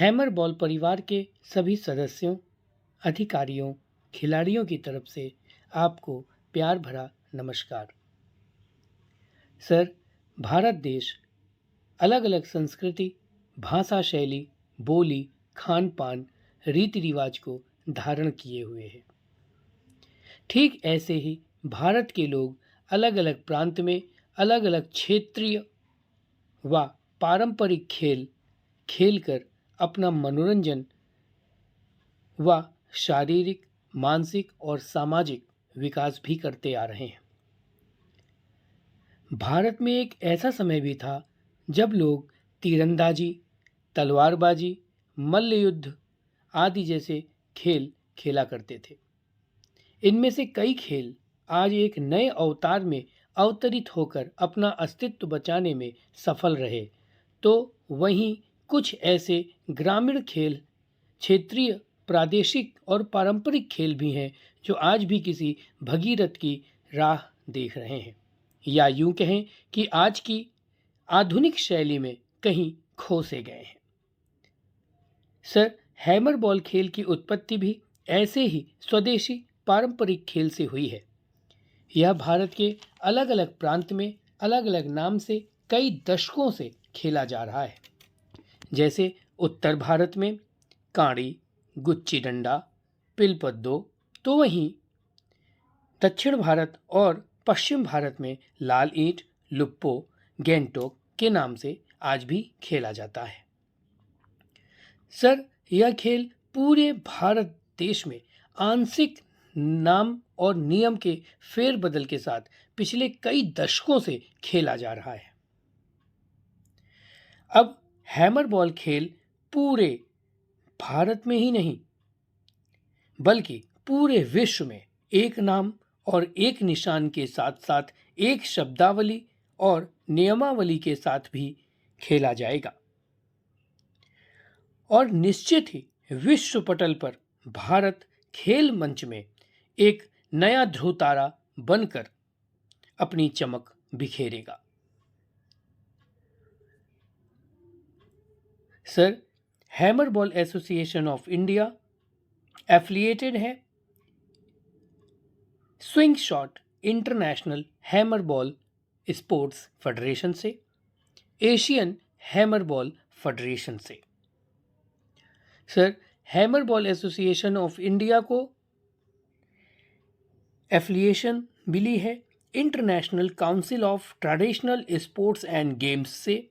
Hammer ball परिवार के सभी सदस्यों, अधिकारियों, खिलाड़ियों की तरफ से आपको प्यार भरा नमस्कार। सर, भारत देश अलग अलग संस्कृति, भाषा शैली, बोली, खान पान, रीति रिवाज को धारण किए हुए है। ठीक ऐसे ही भारत के लोग अलग अलग प्रांत में अलग अलग क्षेत्रीय व पारंपरिक खेल खेलकर अपना मनोरंजन व शारीरिक, मानसिक और सामाजिक विकास भी करते आ रहे हैं। भारत में एक ऐसा समय भी था जब लोग तीरंदाजी, तलवारबाजी, मल्ल युद्ध आदि जैसे खेल खेला करते थे। इनमें से कई खेल आज एक नए अवतार में अवतरित होकर अपना अस्तित्व बचाने में सफल रहे, तो वहीं कुछ ऐसे ग्रामीण खेल, क्षेत्रीय, प्रादेशिक और पारंपरिक खेल भी हैं जो आज भी किसी भगीरथ की राह देख रहे हैं, या यूं कहें कि आज की आधुनिक शैली में कहीं खो से गए हैं। सर, हैमर बॉल खेल की उत्पत्ति भी ऐसे ही स्वदेशी पारंपरिक खेल से हुई है। यह भारत के अलग अलग प्रांत में अलग अलग नाम से कई दशकों से खेला जा रहा है। जैसे उत्तर भारत में कांड़ी, गुच्ची डंडा, पिलपद्दो, तो वहीं दक्षिण भारत और पश्चिम भारत में लाल ईंट, लुप्पो, गेंटोक के नाम से आज भी खेला जाता है। सर, यह खेल पूरे भारत देश में आंशिक नाम और नियम के फेरबदल के साथ पिछले कई दशकों से खेला जा रहा है। अब हैमर बॉल खेल पूरे भारत में ही नहीं बल्कि पूरे विश्व में एक नाम और एक निशान के साथ साथ एक शब्दावली और नियमावली के साथ भी खेला जाएगा और निश्चित ही विश्व पटल पर भारत खेल मंच में एक नया ध्रुव तारा बनकर अपनी चमक बिखेरेगा। Sir, hammer ball association of India affiliated है swing shot international hammer ball sports federation से, एशियन हैमर बॉल फेडरेशन से। Sir, hammer ball association of India को एफिलिएशन मिली है international council of traditional sports and games से,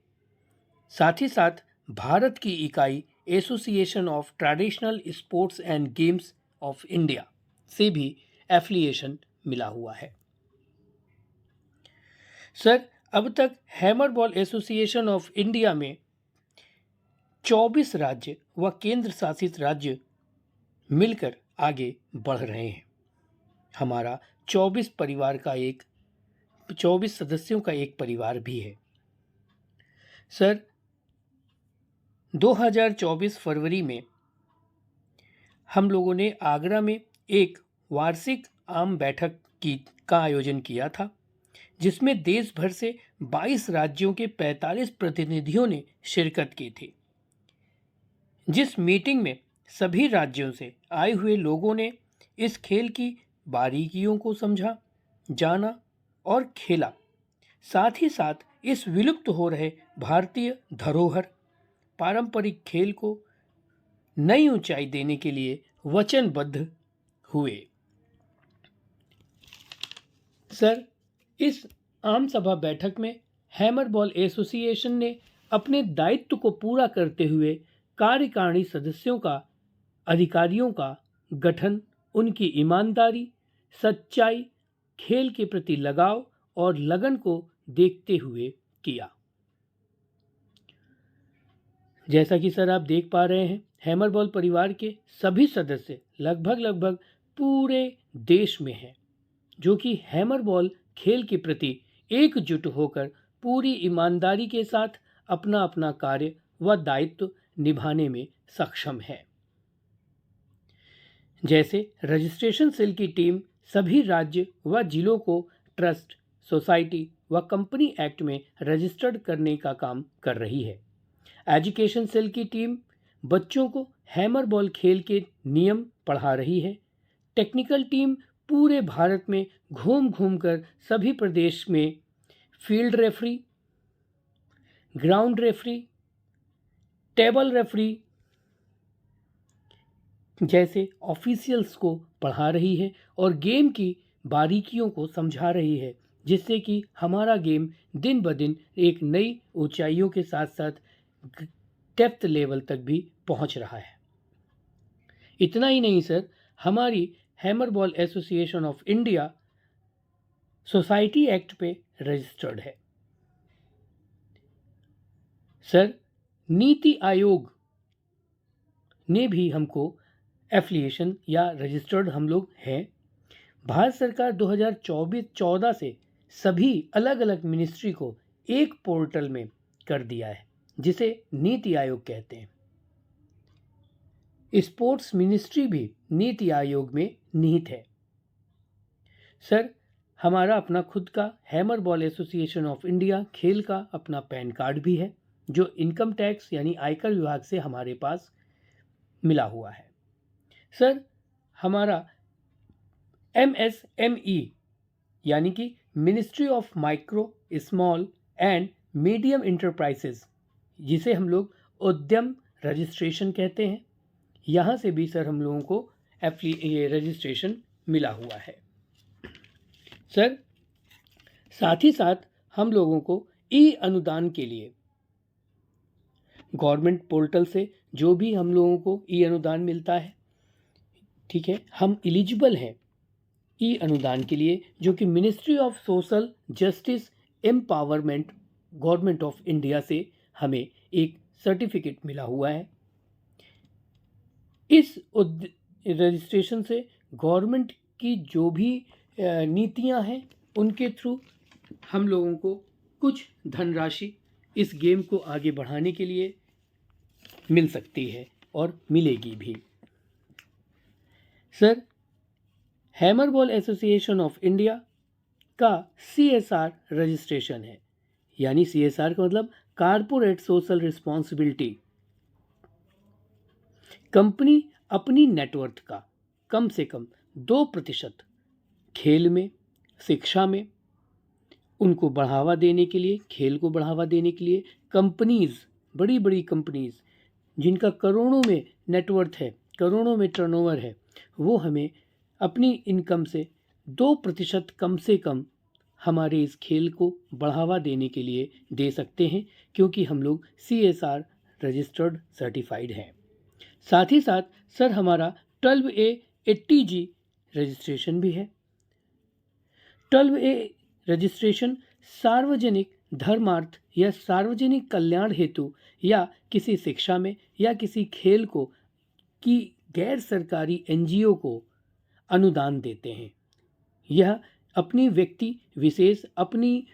साथ ही साथ भारत की इकाई association of traditional sports and games of India से भी एफिलिएशन मिला हुआ है। सर, अब तक hammer ball association of India में 24 राज्य व केंद्र शासित राज्य मिलकर आगे बढ़ रहे हैं। हमारा 24 सदस्यों का एक परिवार भी है। सर, 2024 फरवरी में हम लोगों ने आगरा में एक वार्षिक आम बैठक का आयोजन किया था, जिसमें देश भर से 22 राज्यों के 45 प्रतिनिधियों ने शिरकत की थी। जिस मीटिंग में सभी राज्यों से आए हुए लोगों ने इस खेल की बारीकियों को समझा, जाना और खेला, साथ ही साथ इस विलुप्त हो रहे भारतीय धरोहर पारंपरिक खेल को नई ऊंचाई देने के लिए वचनबद्ध हुए। सर, इस आम सभा बैठक में हैमर बॉल एसोसिएशन ने अपने दायित्व को पूरा करते हुए कार्यकारिणी सदस्यों का, अधिकारियों का गठन उनकी ईमानदारी, सच्चाई, खेल के प्रति लगाव और लगन को देखते हुए किया। जैसा कि सर आप देख पा रहे हैं, हैमर बॉल परिवार के सभी सदस्य लगभग पूरे देश में हैं, जो कि हैमर बॉल खेल के प्रति एकजुट होकर पूरी ईमानदारी के साथ अपना अपना कार्य व दायित्व निभाने में सक्षम है। जैसे रजिस्ट्रेशन सेल की टीम सभी राज्य व जिलों को ट्रस्ट, सोसाइटी व कंपनी एक्ट में रजिस्टर्ड करने का काम कर रही है। एजुकेशन सेल की टीम बच्चों को हैमर बॉल खेल के नियम पढ़ा रही है। टेक्निकल टीम पूरे भारत में घूम घूम कर सभी प्रदेश में field referee, ground referee, table referee जैसे ऑफिशियल्स को पढ़ा रही है और गेम की बारीकियों को समझा रही है, जिससे कि हमारा गेम दिन ब दिन एक नई ऊंचाइयों के साथ साथ डेप्थ लेवल तक भी पहुंच रहा है। इतना ही नहीं सर, हमारी hammer ball association of India society act पे रजिस्टर्ड है। सर, नीति आयोग ने भी हमको एफिलिएशन या रजिस्टर्ड हम लोग हैं। भारत सरकार 2014 से सभी अलग अलग मिनिस्ट्री को एक पोर्टल में कर दिया है, जिसे नीति आयोग कहते हैं। स्पोर्ट्स मिनिस्ट्री भी नीति आयोग में निहित है। सर, हमारा अपना खुद का hammer ball association of India खेल का अपना पैन कार्ड भी है, जो इनकम टैक्स यानी आयकर विभाग से हमारे पास मिला हुआ है। सर, हमारा MSME यानी कि ministry of micro, small and medium enterprises, जिसे हम लोग उद्यम रजिस्ट्रेशन कहते हैं, यहाँ से भी सर हम लोगों को ये रजिस्ट्रेशन मिला हुआ है। सर, साथ ही साथ हम लोगों को ई अनुदान के लिए गवर्नमेंट पोर्टल से जो भी हम लोगों को ई अनुदान मिलता है, ठीक है, हम एलिजिबल हैं ई अनुदान के लिए, जो कि ministry of social justice empowerment government of India से हमें एक सर्टिफिकेट मिला हुआ है। इस रजिस्ट्रेशन से गवर्नमेंट की जो भी नीतियां हैं, उनके थ्रू हम लोगों को कुछ धनराशि इस गेम को आगे बढ़ाने के लिए मिल सकती है और मिलेगी भी। Sir, hammer ball association of India का CSR रजिस्ट्रेशन है, यानी CSR का मतलब कारपोरेट सोशल रिस्पॉन्सिबिलिटी। कंपनी अपनी नेटवर्थ का कम से कम 2% खेल में, शिक्षा में उनको बढ़ावा देने के लिए, खेल को बढ़ावा देने के लिए कंपनीज़, बड़ी बड़ी कंपनीज़ जिनका करोड़ों में नेटवर्थ है, करोड़ों में टर्नओवर है, वो हमें अपनी इनकम से 2% कम से कम हमारे इस खेल को बढ़ावा देने के लिए दे सकते हैं, क्योंकि हम लोग CSR रजिस्टर्ड सर्टिफाइड हैं। साथ ही साथ सर, हमारा 12A 80G रजिस्ट्रेशन भी है। 12A रजिस्ट्रेशन सार्वजनिक धर्मार्थ या सार्वजनिक कल्याण हेतु या किसी शिक्षा में या किसी खेल को की गैर सरकारी NGO को अनुदान देते हैं। यह अपनी व्यक्ति विशेष अपनी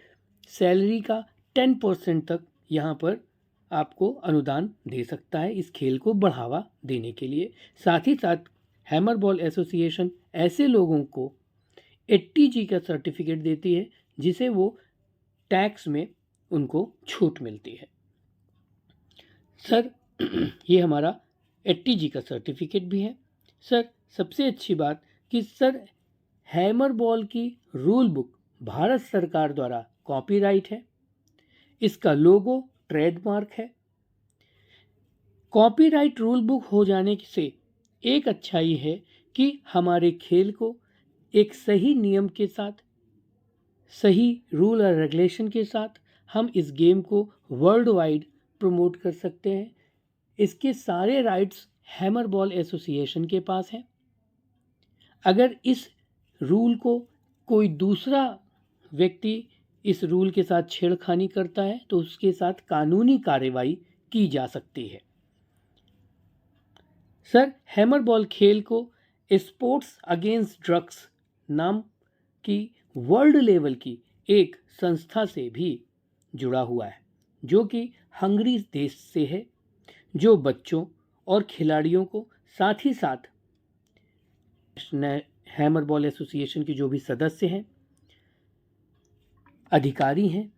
सैलरी का 10% तक यहाँ पर आपको अनुदान दे सकता है इस खेल को बढ़ावा देने के लिए। साथ ही साथ हैमर बॉल एसोसिएशन ऐसे लोगों को 80G का सर्टिफिकेट देती है, जिसे वो टैक्स में उनको छूट मिलती है। सर, ये हमारा 80G का सर्टिफिकेट भी है। सर, सबसे अच्छी बात कि सर, हैमर बॉल की रूल बुक भारत सरकार द्वारा कॉपीराइट है। इसका लोगो ट्रेडमार्क है। कॉपीराइट रूल बुक हो जाने से एक अच्छाई है कि हमारे खेल को एक सही नियम के साथ, सही रूल और रेगुलेशन के साथ हम इस गेम को वर्ल्ड वाइड प्रमोट कर सकते हैं। इसके सारे राइट्स हैमर बॉल एसोसिएशन के पास हैं। अगर इस रूल को कोई दूसरा व्यक्ति इस रूल के साथ छेड़खानी करता है तो उसके साथ कानूनी कार्रवाई की जा सकती है। सर, हैमर बॉल खेल को स्पोर्ट्स अगेंस्ट ड्रग्स नाम की वर्ल्ड लेवल की एक संस्था से भी जुड़ा हुआ है, जो कि हंगरी देश से है, जो बच्चों और खिलाड़ियों को साथ ही साथ हैमर बॉल एसोसिएशन के जो भी सदस्य हैं, अधिकारी हैं,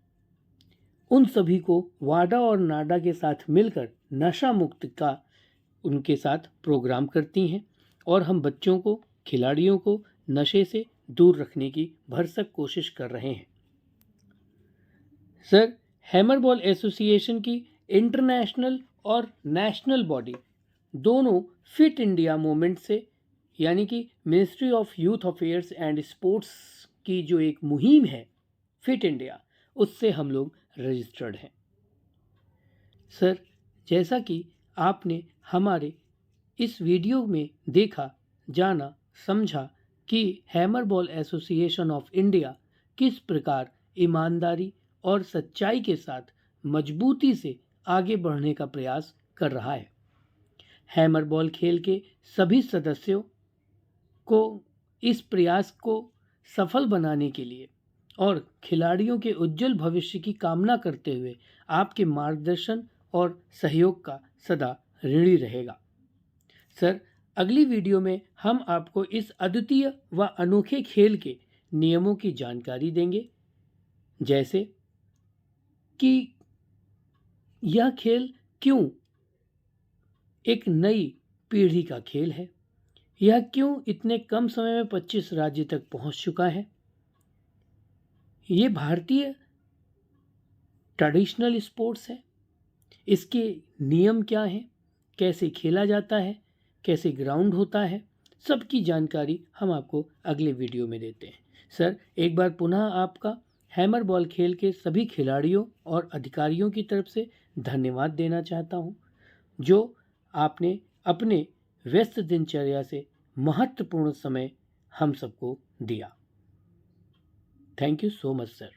उन सभी को वाडा और नाडा के साथ मिलकर नशा मुक्त का उनके साथ प्रोग्राम करती हैं और हम बच्चों को, खिलाड़ियों को नशे से दूर रखने की भरसक कोशिश कर रहे हैं। सर, हैमर बॉल एसोसिएशन की इंटरनेशनल और नेशनल बॉडी दोनों फिट इंडिया मूवमेंट से, यानी कि ministry of youth affairs and sports की जो एक मुहिम है फिट इंडिया, उससे हम लोग रजिस्टर्ड हैं। सर, जैसा कि आपने हमारे इस वीडियो में देखा, जाना, समझा कि hammer ball association of India किस प्रकार ईमानदारी और सच्चाई के साथ मजबूती से आगे बढ़ने का प्रयास कर रहा है। हैमर बॉल खेल के सभी सदस्यों को इस प्रयास को सफल बनाने के लिए और खिलाड़ियों के उज्जवल भविष्य की कामना करते हुए आपके मार्गदर्शन और सहयोग का सदा ऋणी रहेगा। सर, अगली वीडियो में हम आपको इस अद्वितीय व अनोखे खेल के नियमों की जानकारी देंगे, जैसे कि यह खेल क्यों एक नई पीढ़ी का खेल है, यह क्यों इतने कम समय में 25 राज्य तक पहुंच चुका है, ये भारतीय ट्रेडिशनल स्पोर्ट्स है, इसके नियम क्या हैं, कैसे खेला जाता है, कैसे ग्राउंड होता है, सबकी जानकारी हम आपको अगले वीडियो में देते हैं। सर, एक बार पुनः आपका हैमर बॉल खेल के सभी खिलाड़ियों और अधिकारियों की तरफ से धन्यवाद देना चाहता हूं, जो आपने अपने व्यस्त दिनचर्या से महत्वपूर्ण समय हम सबको दिया। Thank you so much sir.